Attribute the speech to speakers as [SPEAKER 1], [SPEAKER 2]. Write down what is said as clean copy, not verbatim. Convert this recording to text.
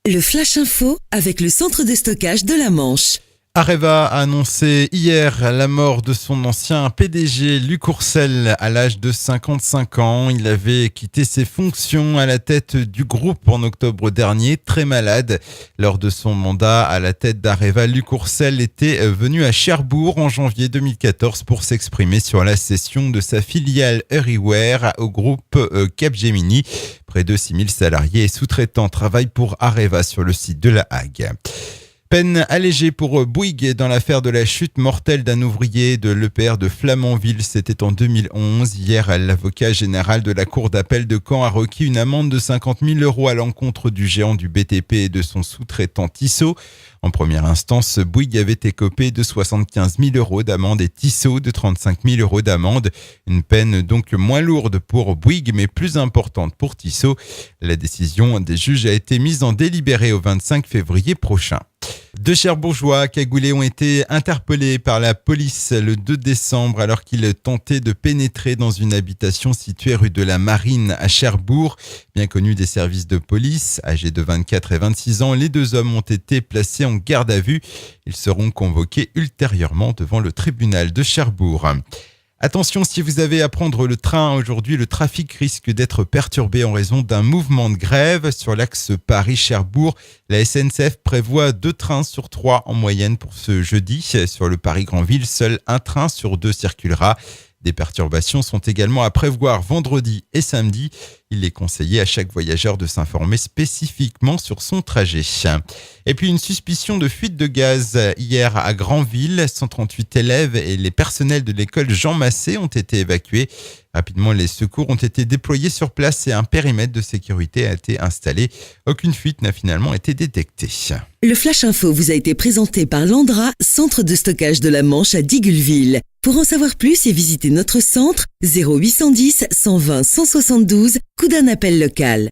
[SPEAKER 1] Le Flash Info avec le centre de stockage de la Manche.
[SPEAKER 2] Areva a annoncé hier la mort de son ancien PDG Luc Ourcel à l'âge de 55 ans. Il avait quitté ses fonctions à la tête du groupe en octobre dernier, très malade. Lors de son mandat à la tête d'Areva, Luc Ourcel était venu à Cherbourg en janvier 2014 pour s'exprimer sur la cession de sa filiale Euryware au groupe Capgemini. Près de 6000 salariés et sous-traitants travaillent pour Areva sur le site de La Hague. Peine allégée pour Bouygues dans l'affaire de la chute mortelle d'un ouvrier de l'EPR de Flamanville. C'était en 2011. Hier, l'avocat général de la Cour d'appel de Caen a requis une amende de 50 000 € à l'encontre du géant du BTP et de son sous-traitant Tissot. En première instance, Bouygues avait écopé de 75 000 € d'amende et Tissot de 35 000 € d'amende. Une peine donc moins lourde pour Bouygues mais plus importante pour Tissot. La décision des juges a été mise en délibéré au 25 février prochain. Deux Cherbourgeois cagoulés ont été interpellés par la police le 2 décembre alors qu'ils tentaient de pénétrer dans une habitation située rue de la Marine à Cherbourg. Bien connus des services de police, âgés de 24 et 26 ans, les deux hommes ont été placés en garde à vue. Ils seront convoqués ultérieurement devant le tribunal de Cherbourg. Attention, si vous avez à prendre le train aujourd'hui, le trafic risque d'être perturbé en raison d'un mouvement de grève sur l'axe Paris-Cherbourg. La SNCF prévoit 2 trains sur 3 en moyenne pour ce jeudi. Sur le Paris-Granville, seul un train sur 2 circulera. Des perturbations sont également à prévoir vendredi et samedi. Il est conseillé à chaque voyageur de s'informer spécifiquement sur son trajet. Et puis une suspicion de fuite de gaz hier à Granville. 138 élèves et les personnels de l'école Jean Massé ont été évacués. Rapidement, les secours ont été déployés sur place et un périmètre de sécurité a été installé. Aucune fuite n'a finalement été détectée.
[SPEAKER 1] Le Flash Info vous a été présenté par Landra, centre de stockage de la Manche à Digueulville. Pour en savoir plus et visiter notre centre, 0810 120 172, coup d'un appel local.